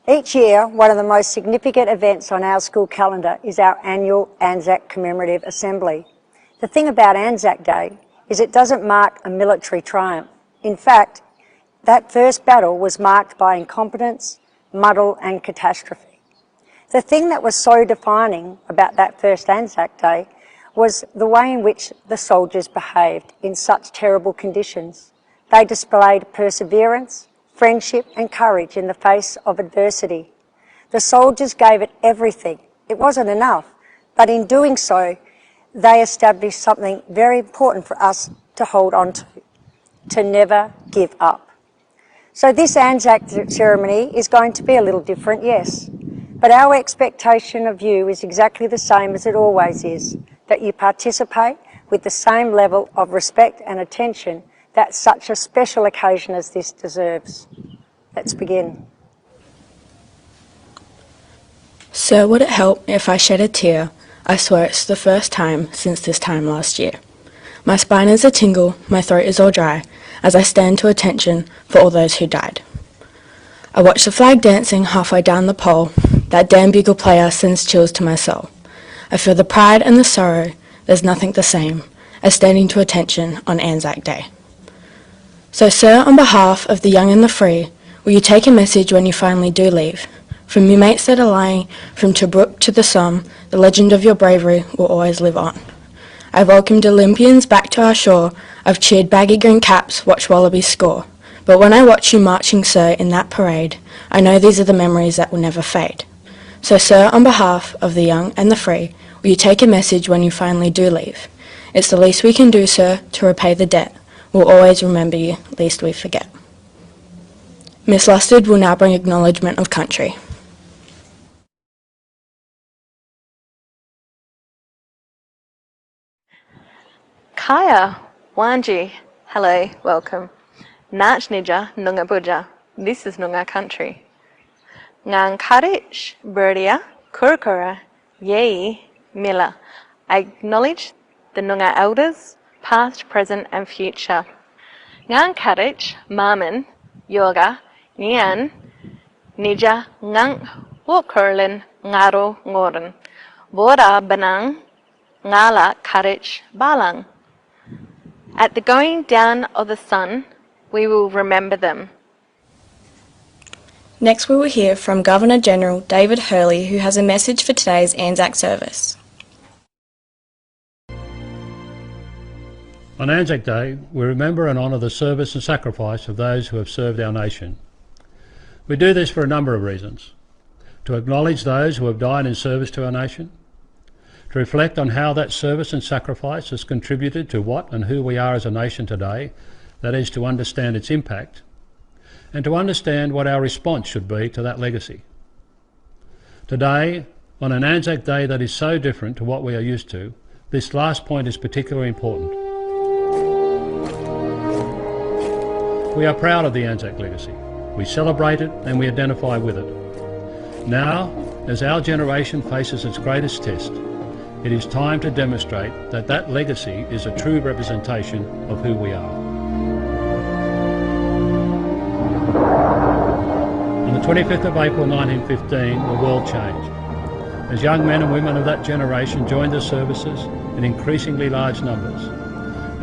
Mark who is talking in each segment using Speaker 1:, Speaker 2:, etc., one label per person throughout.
Speaker 1: Each year, one of the most significant events on our school calendar is our annual ANZAC Commemorative Assembly. The thing about ANZAC Day is it doesn't mark a military triumph. In fact, that first battle was marked by incompetence, muddle and catastrophe. The thing that was so defining about that first ANZAC Day was the way in which the soldiers behaved in such terrible conditions. They displayed perseverance, friendship and courage in the face of adversity. The soldiers gave it everything. It wasn't enough, but in doing so, they established something very important for us to hold on to never give up. So this ANZAC ceremony is going to be a little different, yes, but our expectation of you is exactly the same as it always is, that you participate with the same level of respect and attention that such a special occasion as this deserves. Let's begin.
Speaker 2: Sir, would it help if I shed a tear? I swear it's the first time since this time last year. My spine is a tingle, my throat is all dry, as I stand to attention for all those who died. I watch the flag dancing halfway down the pole. That damn bugle player sends chills to my soul. I feel the pride and the sorrow, there's nothing the same as standing to attention on ANZAC Day. So sir, on behalf of the young and the free, will you take a message when you finally do leave? From your mates that are lying, from Tobruk to the Somme, the legend of your bravery will always live on. I've welcomed Olympians back to our shore, I've cheered baggy green caps, watched wallabies score. But when I watch you marching, sir, in that parade, I know these are the memories that will never fade. So sir, on behalf of the young and the free, will you take a message when you finally do leave? It's the least we can do, sir, to repay the debt. We'll always remember you, lest we forget. Miss Lusted will now bring acknowledgement of country.
Speaker 3: Kaya, Wanji, hello, welcome. Nach Nija, Nunga Buja, this is Nunga country. Ngang Karich, Birdia, Kurkura, Yei, Mila. I acknowledge the Nunga elders, past, present and future. Ngang Karich, Maman, Yoga, Nian, Nija, Ngang, Wokurlin, Ngaro, Ngoran. Bora Banang, Ngala, Karich, Balang. At the going down of the sun, we will remember them.
Speaker 2: Next we will hear from Governor-General David Hurley, who has a message for today's ANZAC service.
Speaker 4: On ANZAC Day, we remember and honour the service and sacrifice of those who have served our nation. We do this for a number of reasons. To acknowledge those who have died in service to our nation, to reflect on how that service and sacrifice has contributed to what and who we are as a nation today, that is, to understand its impact, and to understand what our response should be to that legacy. Today, on an ANZAC Day that is so different to what we are used to, this last point is particularly important. We are proud of the ANZAC legacy. We celebrate it and we identify with it. Now, as our generation faces its greatest test, it is time to demonstrate that that legacy is a true representation of who we are. On the 25th of April 1915, the world changed. As young men and women of that generation joined the services in increasingly large numbers,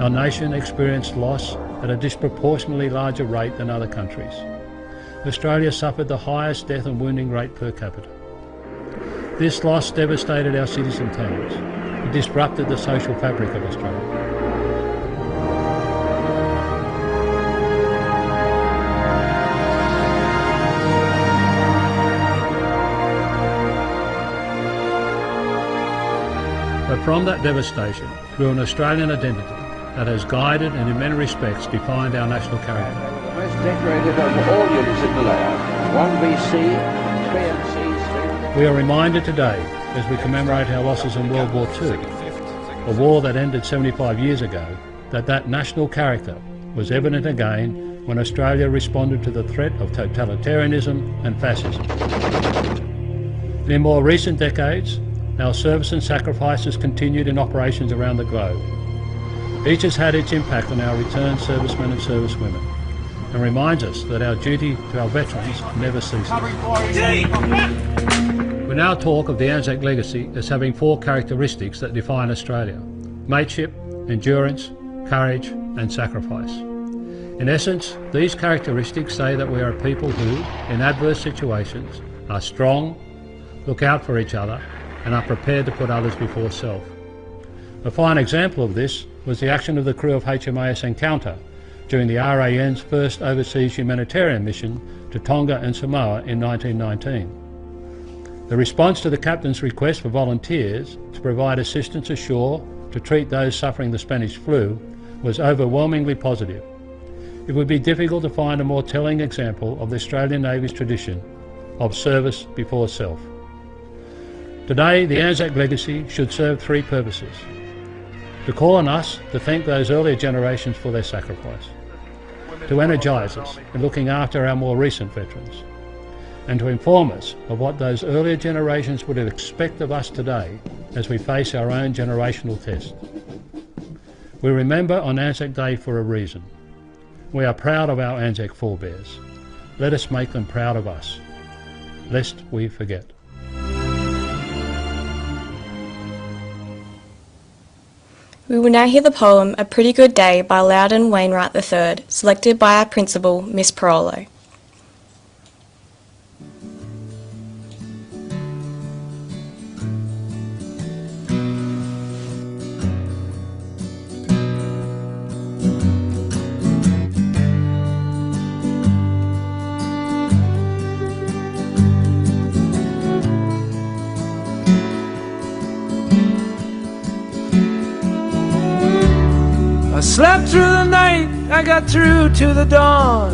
Speaker 4: our nation experienced loss at a disproportionately larger rate than other countries. Australia suffered the highest death and wounding rate per capita. This loss devastated our cities and towns. It disrupted the social fabric of Australia. But from that devastation grew an Australian identity that has guided and in many respects defined our national character.
Speaker 5: The most decorated of all units in the layout. 1 BC, 3 MC.
Speaker 4: We are reminded today, as we commemorate our losses in World War II, a war that ended 75 years ago, that national character was evident again when Australia responded to the threat of totalitarianism and fascism. In more recent decades, our service and sacrifice has continued in operations around the globe. Each has had its impact on our returned servicemen and servicewomen, and reminds us that our duty to our veterans never ceases. We now talk of the ANZAC legacy as having 4 characteristics that define Australia: mateship, endurance, courage and sacrifice. In essence, these characteristics say that we are a people who, in adverse situations, are strong, look out for each other and are prepared to put others before self. A fine example of this was the action of the crew of HMAS Encounter during the RAN's first overseas humanitarian mission to Tonga and Samoa in 1919. The response to the captain's request for volunteers to provide assistance ashore to treat those suffering the Spanish flu was overwhelmingly positive. It would be difficult to find a more telling example of the Australian Navy's tradition of service before self. Today, the ANZAC legacy should serve 3 purposes: to call on us to thank those earlier generations for their sacrifice, to energise us in looking after our more recent veterans, and to inform us of what those earlier generations would expect of us today as we face our own generational test. We remember on ANZAC Day for a reason. We are proud of our ANZAC forebears. Let us make them proud of us, lest we forget.
Speaker 2: We will now hear the poem A Pretty Good Day by Loudon Wainwright III, selected by our principal, Miss Parolo.
Speaker 6: I slept through the night, I got through to the dawn.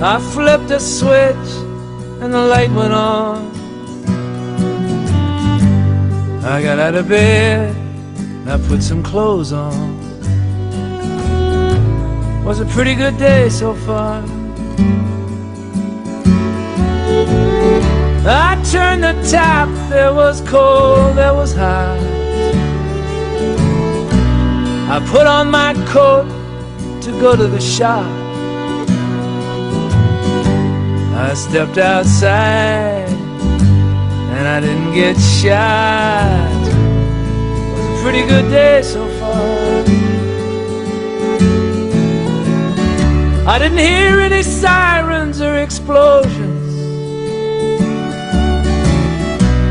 Speaker 6: I flipped a switch and the light went on. I got out of bed and I put some clothes on. Was a pretty good day so far. I turned the tap, there was cold, there was hot. I put on my coat to go to the shop. I stepped outside and I didn't get shot. It was a pretty good day so far. I didn't hear any sirens or explosions.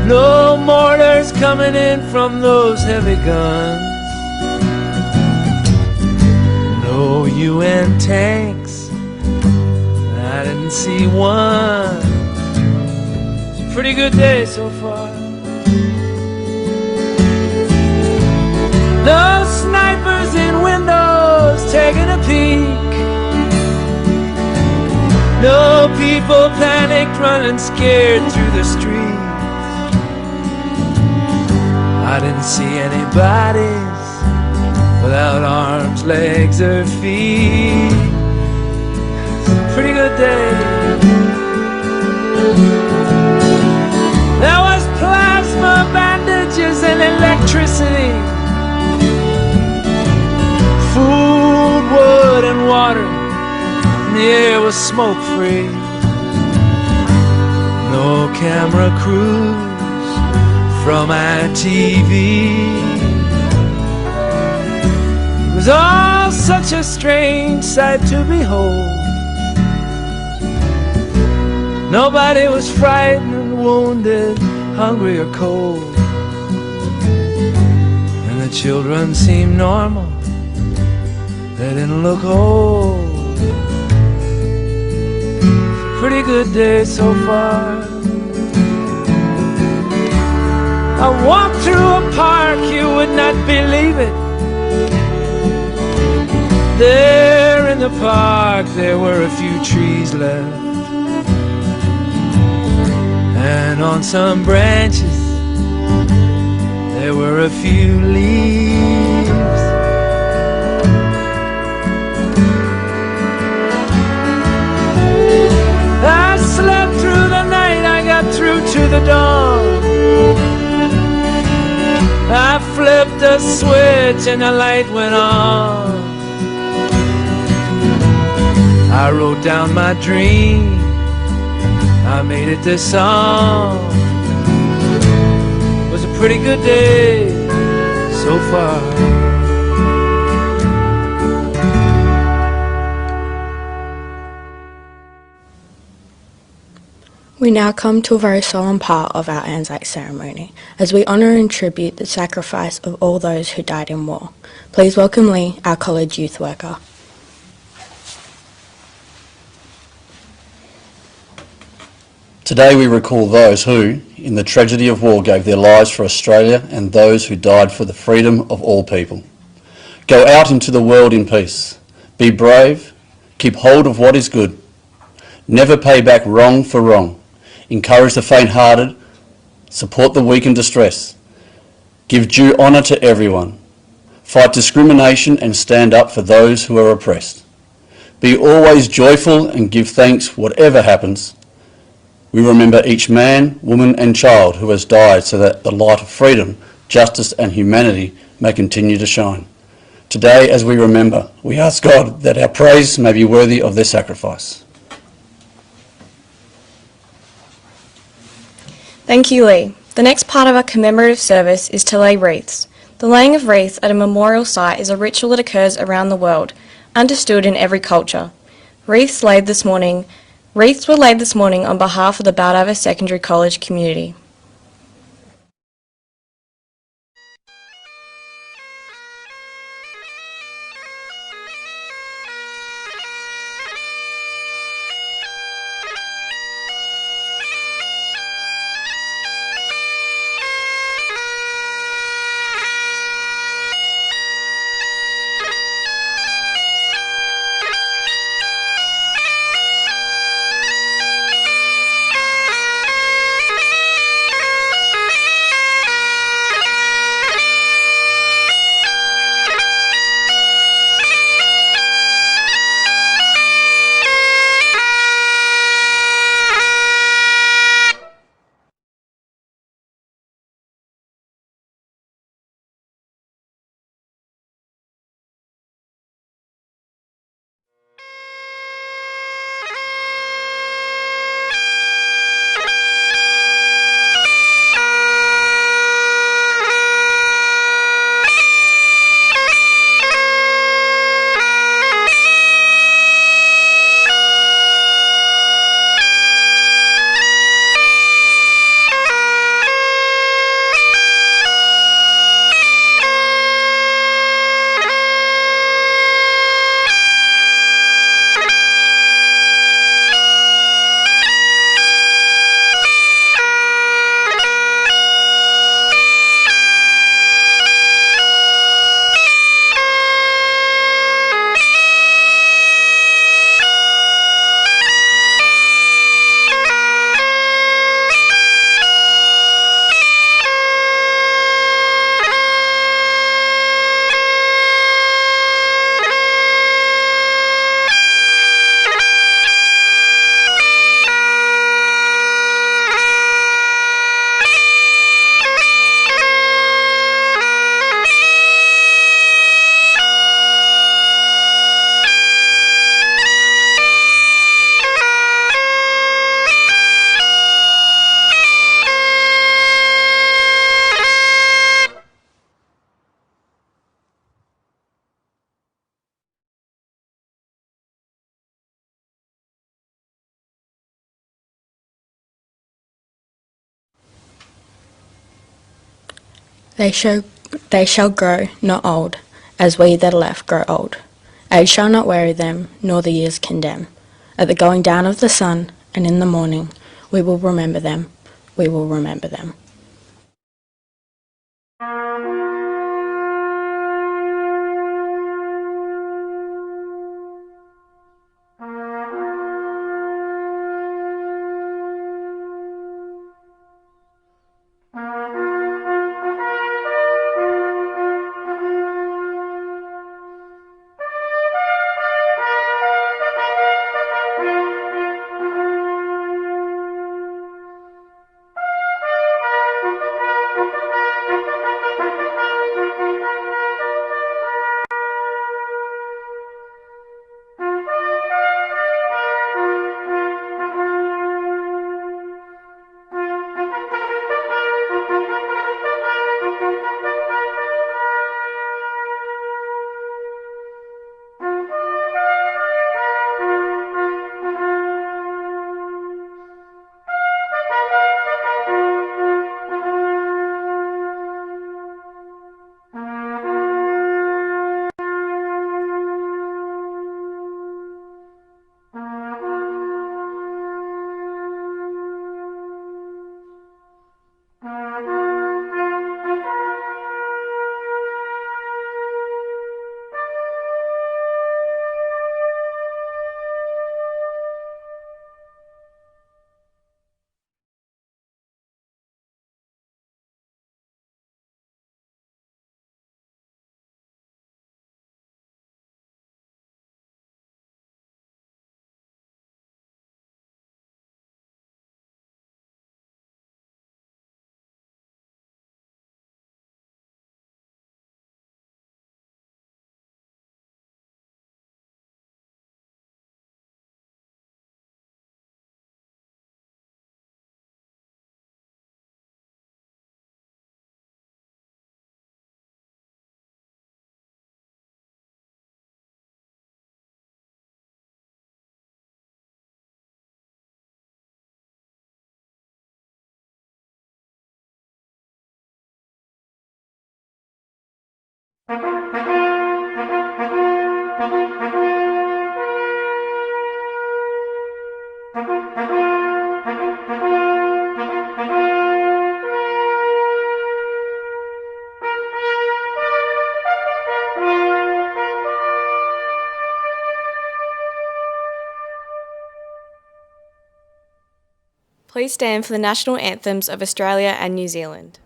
Speaker 6: No mortars coming in from those heavy guns. No UN tanks, I didn't see one. It's a pretty good day so far. No snipers in windows taking a peek. No people panicked running scared through the streets. I didn't see any bodies without arms, legs, or feet. Pretty good day. There was plasma bandages and electricity, food, wood, and water, and the air was smoke-free. No camera crews from our TV. It was all such a strange sight to behold. Nobody was frightened, wounded, hungry or cold. And the children seemed normal, they didn't look old. Pretty good day so far. I walked through a park, you would not believe it. There in the park there were a few trees left, and on some branches there were a few leaves. I slept through the night, I got through to the dawn. I flipped a switch and the light went on. I wrote down my dream, I made it this song. It was a pretty good day so far.
Speaker 2: We now come to a very solemn part of our ANZAC ceremony, as we honour and tribute the sacrifice of all those who died in war. Please welcome Lee, our college youth worker.
Speaker 7: Today we recall those who, in the tragedy of war, gave their lives for Australia and those who died for the freedom of all people. Go out into the world in peace. Be brave. Keep hold of what is good. Never pay back wrong for wrong. Encourage the faint-hearted. Support the weak and distressed. Give due honour to everyone. Fight discrimination and stand up for those who are oppressed. Be always joyful and give thanks whatever happens. We remember each man, woman and child who has died so that the light of freedom, justice and humanity may continue to shine. Today, as we remember, we ask God that our praise may be worthy of their sacrifice.
Speaker 8: Thank you, Lee. The next part of our commemorative service is to lay wreaths. The laying of wreaths at a memorial site is a ritual that occurs around the world, understood in every culture. Wreaths were laid this morning on behalf of the Baldivis Secondary College community.
Speaker 2: They shall grow, not old, as we that are left grow old. Age shall not weary them, nor the years condemn. At the going down of the sun, and in the morning, we will remember them, we will remember them.
Speaker 8: Please stand for the national anthems of Australia and New Zealand.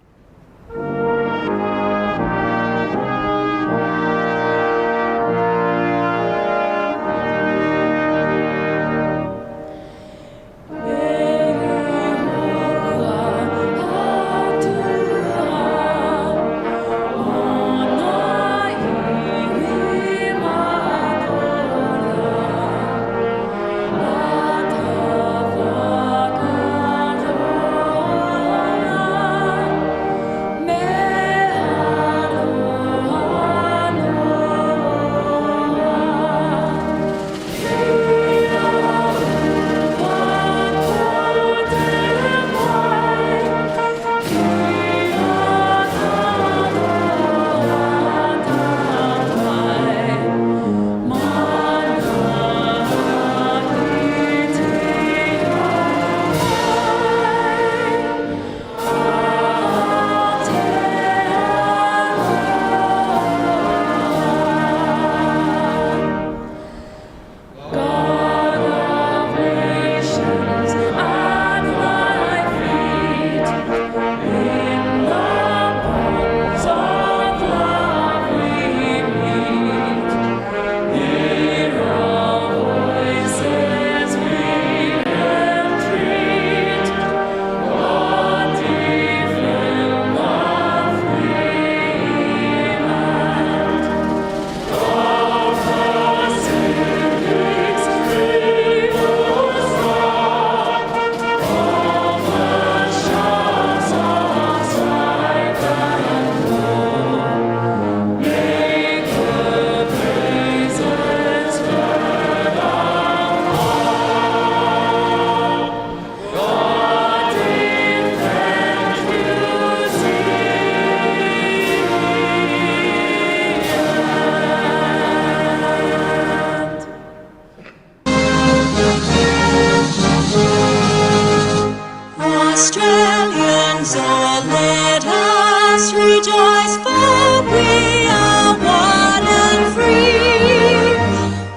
Speaker 9: Australians, all let us rejoice, for we are one and free.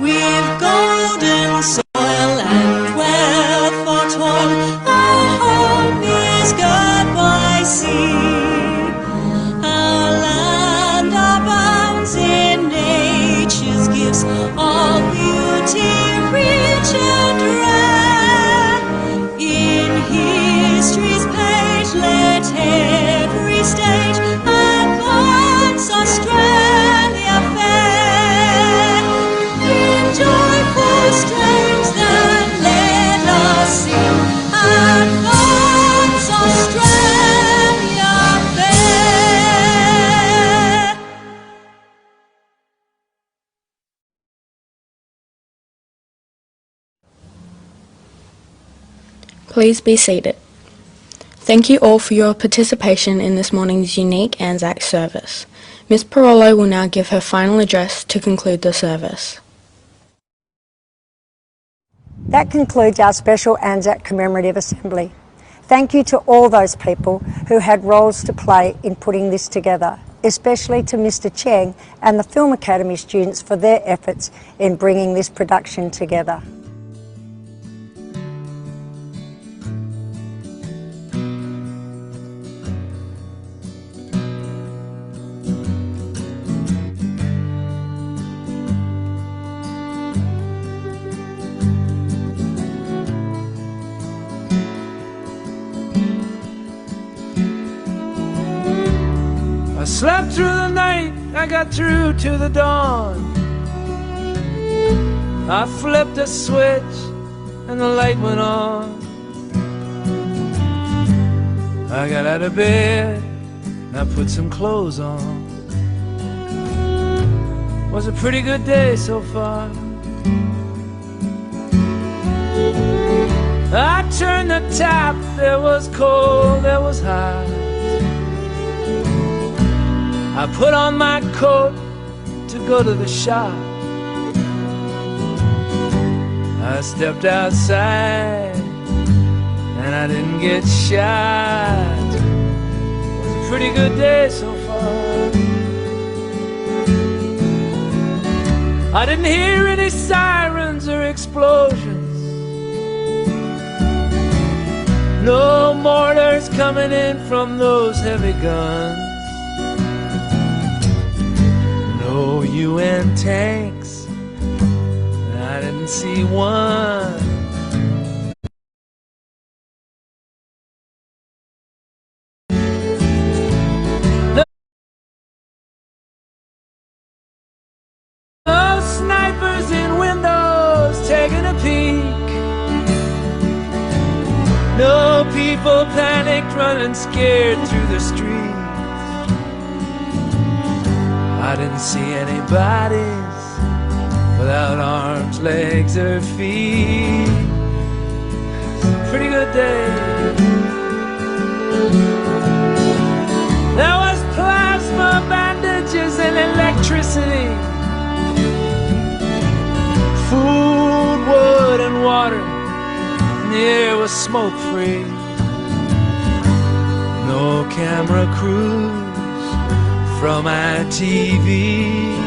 Speaker 9: We've golden soil and wealth for toil, our home is God by sea. Our land abounds in nature's gifts, all beauty rich and rare. In history's page let every stage advance Australia fair. In joyful strains then let us sing, advance Australia fair.
Speaker 2: Please be seated. Thank you all for your participation in this morning's unique ANZAC service. Ms. Parolo will now give her final address to conclude the service.
Speaker 1: That concludes our special ANZAC Commemorative Assembly. Thank you to all those people who had roles to play in putting this together, especially to Mr. Cheng and the Film Academy students for their efforts in bringing this production together.
Speaker 6: I slept through the night, I got through to the dawn. I flipped a switch and the light went on. I got out of bed and I put some clothes on. Was a pretty good day so far. I turned the tap, there was cold, there was hot. I I put on my coat to go to the shop. I stepped outside and I didn't get shot. It was a pretty good day so far. I didn't hear any sirens or explosions. No mortars coming in from those heavy guns. No UN tanks, I didn't see one. No snipers in windows taking a peek. No people panicked running scared through the streets. I didn't see any bodies without arms, legs, or feet. Pretty good day. There was plasma, bandages, and electricity. Food, wood, and water. The air was smoke-free. No camera crews from my TV.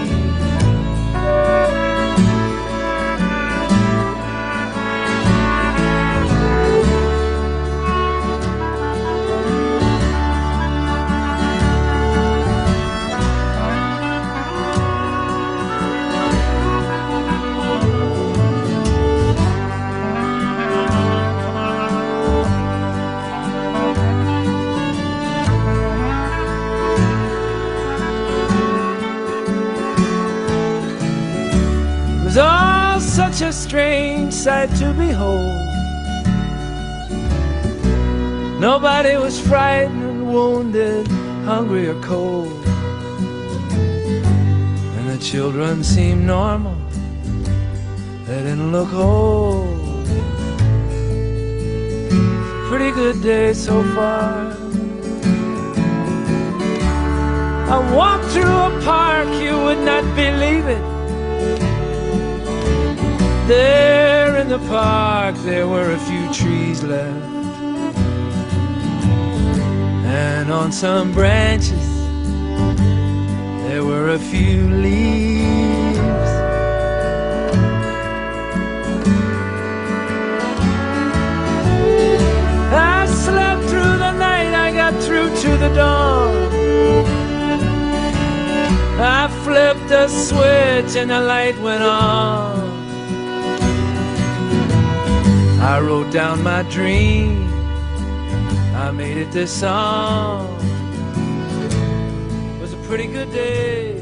Speaker 6: Oh, such a strange sight to behold. Nobody was frightened, wounded, hungry or cold. And the children seemed normal, they didn't look old. Pretty good day so far. I walked through a park, you would not believe it. There in the park there were a few trees left, and on some branches there were a few leaves. I slept through the night, I got through to the dawn. I flipped a switch and the light went on. I wrote down my dream, I made it this song. It was a pretty good day.